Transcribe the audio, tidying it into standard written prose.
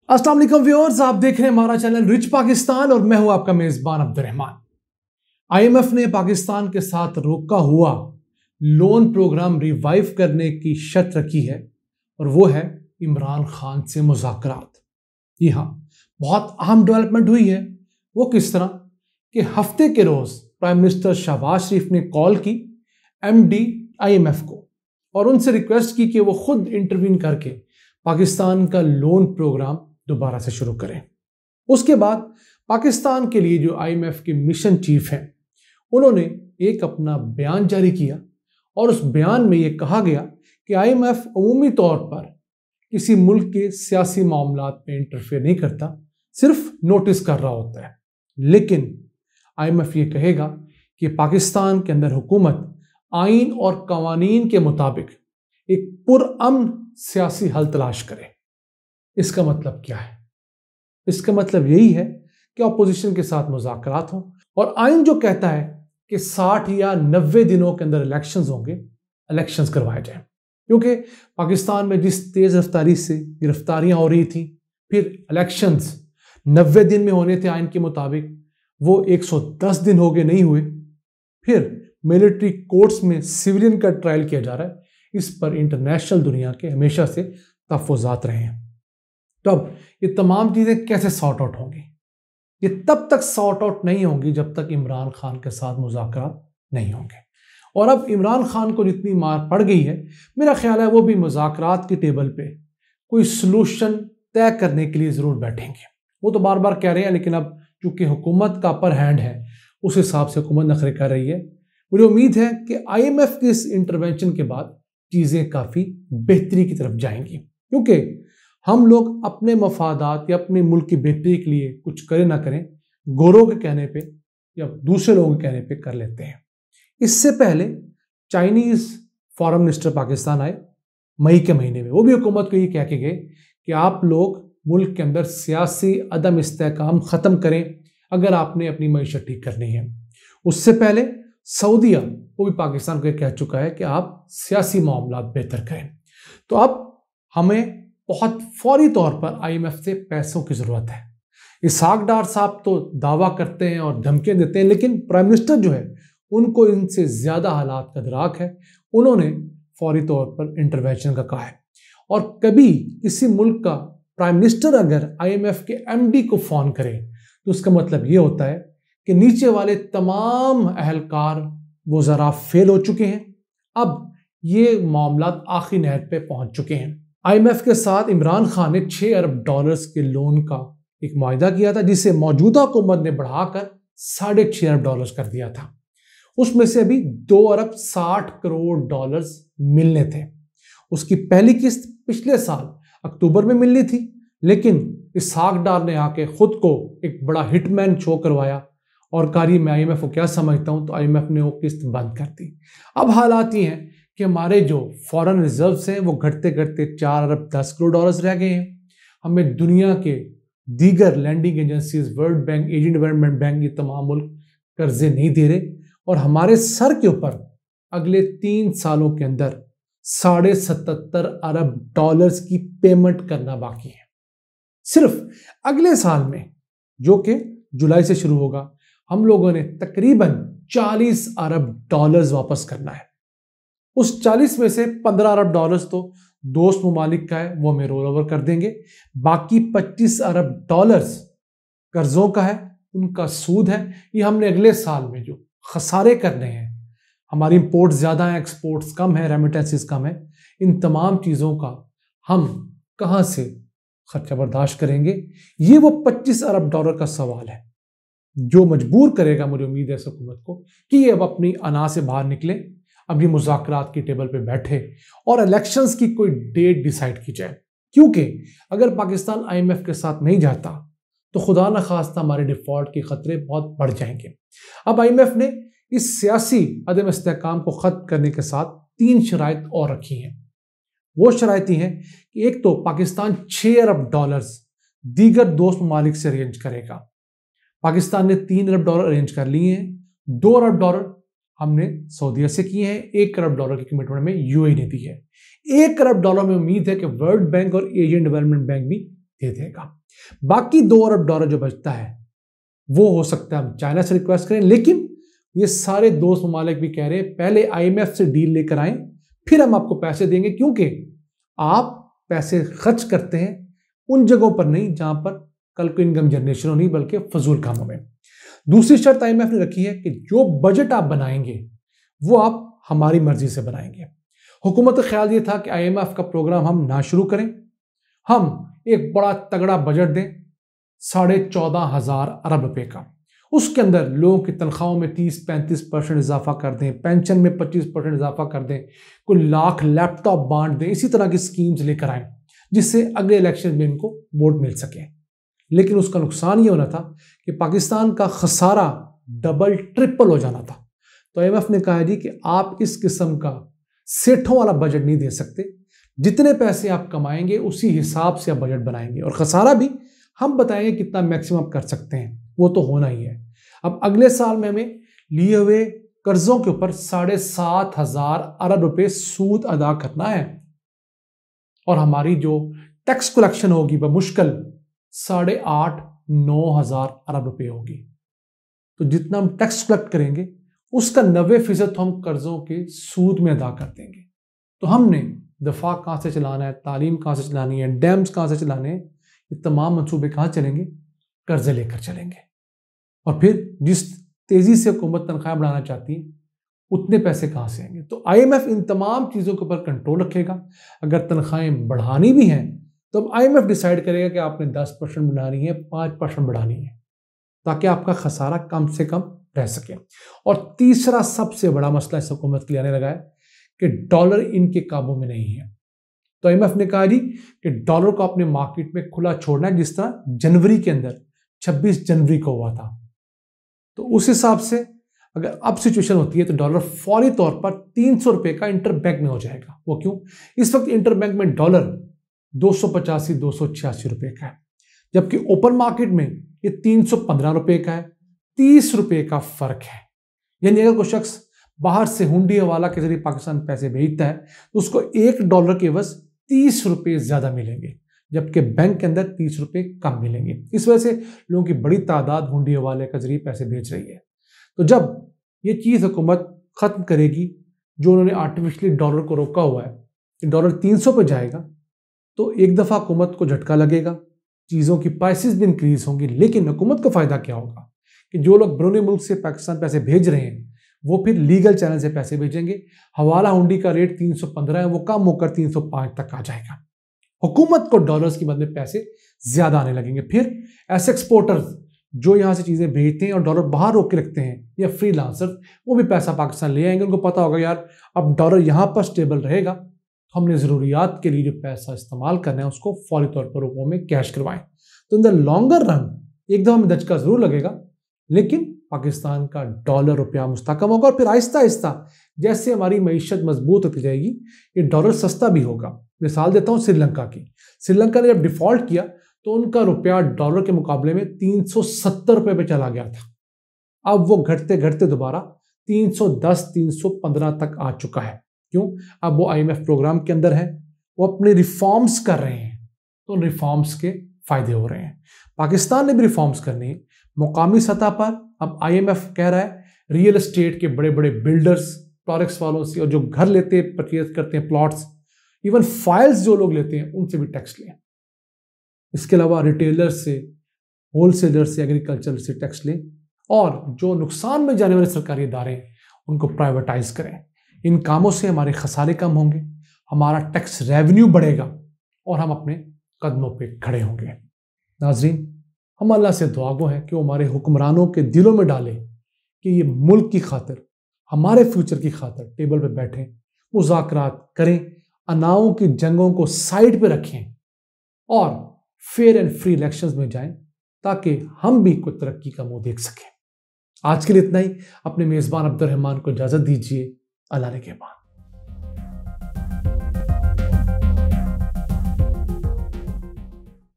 अस्सलाम वालेकुम व्यूअर्स, आप देख रहे हैं हमारा चैनल रिच पाकिस्तान और मैं हूं आपका मेजबान अब्दुर्रहमान। आईएमएफ ने पाकिस्तान के साथ रोका हुआ लोन प्रोग्राम रिवाइव करने की शर्त रखी है और वो है इमरान खान से मुज़ाकरात। जी हाँ, बहुत अहम डेवलपमेंट हुई है। वो किस तरह कि हफ्ते के रोज प्राइम मिनिस्टर शहबाज शरीफ ने कॉल की एमडी आईएमएफ को और उनसे रिक्वेस्ट की कि वो खुद इंटरवीन करके पाकिस्तान का लोन प्रोग्राम दोबारा से शुरू करें। उसके बाद पाकिस्तान के लिए जो आईएमएफ के मिशन चीफ हैं उन्होंने एक अपना बयान जारी किया और उस बयान में ये कहा गया कि आईएमएफ अमूमी तौर पर किसी मुल्क के सियासी मामलात में इंटरफेयर नहीं करता, सिर्फ नोटिस कर रहा होता है। लेकिन आईएमएफ ये कहेगा कि पाकिस्तान के अंदर हुकूमत आइन और कवानीन के मुताबिक एक पुरअमन सियासी हल तलाश करे। इसका मतलब क्या है? इसका मतलब यही है कि अपोजिशन के साथ मुज़ाकरात हों और आइन जो कहता है कि 60 या 90 दिनों के अंदर इलेक्शंस होंगे, इलेक्शंस करवाए जाएं। क्योंकि पाकिस्तान में जिस तेज रफ्तारी से गिरफ्तारियां हो रही थी, फिर इलेक्शंस 90 दिन में होने थे आइन के मुताबिक, वो 110 दिन हो गए, नहीं हुए। फिर मिलिट्री कोर्ट्स में सिविलियन का ट्रायल किया जा रहा है। इस पर इंटरनेशनल दुनिया के हमेशा से तहफ़्फ़ुज़ात रहे हैं। तो अब ये तमाम चीज़ें कैसे सॉर्ट आउट होंगी? ये तब तक सॉर्ट आउट नहीं होंगी जब तक इमरान खान के साथ मुज़ाकरात नहीं होंगे। और अब इमरान खान को जितनी मार पड़ गई है, मेरा ख्याल है वो भी मुज़ाकरात की टेबल पे कोई सलूशन तय करने के लिए ज़रूर बैठेंगे। वो तो बार बार कह रहे हैं, लेकिन अब चूंकि हुकूमत का अपर हैंड है, उस हिसाब से हुकूमत नखरे कर रही है। मुझे उम्मीद है कि आईएमएफ के इस इंटरवेंशन के बाद चीज़ें काफ़ी बेहतरी की तरफ जाएंगी, क्योंकि हम लोग अपने मफादात या अपने मुल्क की बेहतरी के लिए कुछ करें ना करें, गोरों के कहने पे या दूसरे लोगों के कहने पे कर लेते हैं। इससे पहले चाइनीज़ फॉरेन मिनिस्टर पाकिस्तान आए मई के महीने में। वो भी हुकूमत को ये कह के गए कि आप लोग मुल्क के अंदर सियासी अदम इस्तेहकाम ख़त्म करें अगर आपने अपनी मईशत ठीक करनी है। उससे पहले सऊदीया वो भी पाकिस्तान को कह चुका है कि आप सियासी मामलात बेहतर करें। तो अब हमें बहुत फौरी तौर पर आईएमएफ से पैसों की ज़रूरत है। इसहाक डार साहब तो दावा करते हैं और धमकियां देते हैं, लेकिन प्राइम मिनिस्टर जो है उनको इनसे ज़्यादा हालात का इदराक है। उन्होंने फौरी तौर पर इंटरवेंशन का कहा है। और कभी किसी मुल्क का प्राइम मिनिस्टर अगर आईएमएफ के एमडी को फ़ोन करे तो उसका मतलब ये होता है कि नीचे वाले तमाम अहलकार वो ज़रा फेल हो चुके हैं। अब ये मामलात आखिरी नहर पे पहुंच चुके हैं। आईएमएफ के साथ इमरान खान ने 6 अरब डॉलर्स के लोन का एक मुआहदा किया था, जिसे मौजूदा हुकूमत ने बढ़ाकर 6.5 अरब डॉलर्स कर दिया था। उसमें से अभी 2 अरब 60 करोड़ डॉलर्स मिलने थे। उसकी पहली किस्त पिछले साल अक्टूबर में मिलनी थी, लेकिन इसहाक डार ने आके खुद को एक बड़ा हिटमैन शो करवाया और कहा मैं आईएमएफ को क्या समझता हूं, तो आईएमएफ ने वो किस्त बंद कर दी। अब हालात ये हैं कि हमारे जो फॉरेन रिजर्व्स हैं वो घटते घटते 4 अरब 10 करोड़ डॉलर्स रह गए हैं। हमें दुनिया के दीगर lending agencies, World Bank, Asian Development Bank, ये तमाम मुल्क कर्जे नहीं दे रहे और हमारे सर के ऊपर अगले 3 सालों के अंदर 77.5 अरब डॉलर्स की पेमेंट करना बाकी है। सिर्फ अगले साल में, जो कि जुलाई से शुरू होगा, हम लोगों ने तकरीबन 40 अरब डॉलर्स वापस करना है। उस 40 में से 15 अरब डॉलर्स तो दोस्त ममालिक का है, वो हमें रोल ओवर कर देंगे। बाकी 25 अरब डॉलर्स कर्जों का है, उनका सूद है। ये हमने अगले साल में जो खसारे करने हैं, हमारी इंपोर्ट ज़्यादा है, एक्सपोर्ट्स कम है, रेमिटेंसेस कम है, इन तमाम चीज़ों का हम कहाँ से खर्चा बर्दाश्त करेंगे? ये वो 25 अरब डॉलर का सवाल है जो मजबूर करेगा, मुझे उम्मीद है, इस हुकूमत को कि ये अब अपनी अना से बाहर निकले, अब ये मुज़ाकरात की टेबल पे बैठे और इलेक्शंस की कोई डेट डिसाइड की जाए। क्योंकि अगर पाकिस्तान आईएमएफ के साथ नहीं जाता तो खुदा न खास्ता हमारे डिफॉल्ट के खतरे बहुत बढ़ जाएंगे। अब आईएमएफ ने इस सियासी अदम इस्तेहकाम को ख़त्म करने के साथ 3 शराइत और रखी हैं। वो शराइती हैं कि एक तो पाकिस्तान 6 अरब डॉलर्स दीगर दोस्त ममालिक से अरेंज करेगा। पाकिस्तान ने 3 अरब डॉलर अरेंज कर लिए हैं। 2 अरब डॉलर हमने सऊदीया से किए हैं। 1 अरब डॉलर की कमिटमेंट में यूएई ने दी है। 1 अरब डॉलर में उम्मीद है कि वर्ल्ड बैंक और एशियन डेवलपमेंट बैंक भी दे देगा। बाकी $2 अरब जो बचता है वो हो सकता है हम चाइना से रिक्वेस्ट करें, लेकिन ये सारे दोस्त ममालिक भी कह रहे हैं पहले IMF से डील लेकर आए फिर हम आपको पैसे देंगे, क्योंकि आप पैसे खर्च करते हैं उन जगहों पर नहीं जहां पर कल को इनकम जनरेशन हो, नहीं बल्कि फजूल कामों में। दूसरी शर्त IMF ने रखी है कि जो बजट आप बनाएंगे वो आप हमारी मर्जी से बनाएंगे। हुकूमत का ख्याल ये था कि IMF का प्रोग्राम हम ना शुरू करें, हम एक बड़ा तगड़ा बजट दें 14,500 अरब रुपए का, उसके अंदर लोगों की तनख्वाहों में 30-35% इजाफा कर दें, पेंशन में 25% इजाफा कर दें, कोई लाख लैपटॉप बांट दें, इसी तरह की स्कीम्स लेकर आए जिससे अगले इलेक्शन में इनको वोट मिल सके। लेकिन उसका नुकसान ये होना था कि पाकिस्तान का खसारा डबल ट्रिपल हो जाना था। तो IMF ने कहा जी कि आप इस किस्म का सेठों वाला बजट नहीं दे सकते, जितने पैसे आप कमाएंगे उसी हिसाब से आप बजट बनाएंगे, और खसारा भी हम बताएंगे कितना मैक्सिमम कर सकते हैं, वो तो होना ही है। अब अगले साल में हमें लिए हुए कर्जों के ऊपर 7,500 अरब रुपए सूद अदा करना है, और हमारी जो टैक्स कलेक्शन होगी वह मुश्किल 8,500-9,000 अरब रुपए होगी। तो जितना हम टैक्स कलेक्ट करेंगे उसका 90% तो हम कर्जों के सूद में अदा कर देंगे। तो हमने दफा कहां से चलाना है, तालीम कहां से चलानी है, डैम्स कहां से चलाने हैं, ये तमाम मंसूबे कहां चलेंगे, कर्जे लेकर चलेंगे। और फिर जिस तेजी से हुकूमत तनख्वाहें बढ़ाना चाहती है उतने पैसे कहां से आएंगे। तो IMF इन तमाम चीजों के ऊपर कंट्रोल रखेगा। अगर तनख्वाहें बढ़ानी भी हैं तो अब IMF डिसाइड करेगा कि आपने 10% बढ़ानी है, 5% बढ़ानी है, ताकि आपका खसारा कम से कम रह सके। और तीसरा सबसे बड़ा मसला इस हुकूमत के लिए आने लगा है कि डॉलर इनके काबू में नहीं है। तो IMF ने कहा जी कि डॉलर को अपने मार्केट में खुला छोड़ना है, जिस तरह जनवरी के अंदर 26 जनवरी को हुआ था। तो उस हिसाब से अगर अब सिचुएशन होती है तो डॉलर फौरी तौर पर 300 रुपए का इंटरबैंक में हो जाएगा। वो क्यों? इस वक्त इंटरबैंक में डॉलर 285-286 रुपए का है, जबकि ओपन मार्केट में ये 315 रुपए का है। 30 रुपए का फर्क है। यानी अगर कोई शख्स बाहर से हुंडी हवाला के जरिए पाकिस्तान पैसे भेजता है तो उसको $1 के बस 30 रुपए ज्यादा मिलेंगे, जबकि बैंक के अंदर 30 रुपए कम मिलेंगे। इस वजह से लोगों की बड़ी तादाद हुंडी हवाले के जरिए पैसे भेज रही है। तो जब ये चीज हुकूमत खत्म करेगी, जो उन्होंने आर्टिफिशियली डॉलर को रोका हुआ है, डॉलर 300 पे जाएगा, तो एक दफा हुकूमत को झटका लगेगा, चीजों की प्राइसेस भी इंक्रीज होंगी। लेकिन हुकूमत को फायदा क्या होगा कि जो लोग बैरूनी मुल्क से पाकिस्तान पैसे भेज रहे हैं वो फिर लीगल चैनल से पैसे भेजेंगे। हवाला हुंडी का रेट 315 है, वो कम होकर 305 तक आ जाएगा। हुकूमत को डॉलर्स की बदले पैसे ज्यादा आने लगेंगे। फिर ऐसे एक्सपोर्टर्स जो यहां से चीजें भेजते हैं और डॉलर बाहर रोक के रखते हैं, या फ्रीलांसर, वो भी पैसा पाकिस्तान ले आएंगे। उनको पता होगा यार अब डॉलर यहां पर स्टेबल रहेगा, तो हमने जरूरियात के लिए जो पैसा इस्तेमाल करना है उसको फौरी तौर पर रुपयों में कैश करवाएं। तो इन द लॉन्गर रन एकदम हमें दचका जरूर लगेगा, लेकिन पाकिस्तान का डॉलर रुपया मुस्तकम होगा। और फिर आहिस्ता आहिस्ता जैसे हमारी मईशत मजबूत होती जाएगी, ये डॉलर सस्ता भी होगा। मिसाल देता हूं श्रीलंका की। श्रीलंका ने जब डिफॉल्ट किया तो उनका रुपया डॉलर के मुकाबले में 370 रुपए पे चला गया था। अब वो घटते घटते दोबारा 310-315 तक आ चुका है। क्यों? अब वो IMF प्रोग्राम के अंदर है, वो अपने रिफॉर्म्स कर रहे हैं, तो उन रिफॉर्म्स के फायदे हो रहे हैं। पाकिस्तान ने भी रिफॉर्म्स करनी है मुकामी सतह पर। अब IMF कह रहा है रियल एस्टेट के बड़े बड़े बिल्डर्स, प्रोडक्ट्स वालों से, और जो घर लेते हैं, परचेज करते हैं प्लॉट्स, इवन फाइल्स जो लोग लेते हैं, उनसे भी टैक्स लें। इसके अलावा रिटेलर से, होलसेलर से, एग्रीकल्चर से टैक्स लें, और जो नुकसान में जाने वाले सरकारी इदारे हैं उनको प्राइवेटाइज करें। इन कामों से हमारे खसारे कम होंगे, हमारा टैक्स रेवेन्यू बढ़ेगा और हम अपने कदमों पे खड़े होंगे। नाजरीन, हम अल्लाह से दुआगो हैं कि वो हमारे हुक्मरानों के दिलों में डाले कि ये मुल्क की खातिर, हमारे फ्यूचर की खातिर टेबल पे बैठें, मुज़ाकरात करें, अनाओं की जंगों को साइड पे रखें और फेयर एंड फ्री इलेक्शंस में जाएं, ताकि हम भी कुछ तरक्की का मुंह देख सकें। आज के लिए इतना ही। अपने मेज़बान अब्दुल रहमान को इजाज़त दीजिए। अल्लाह ने के बाद।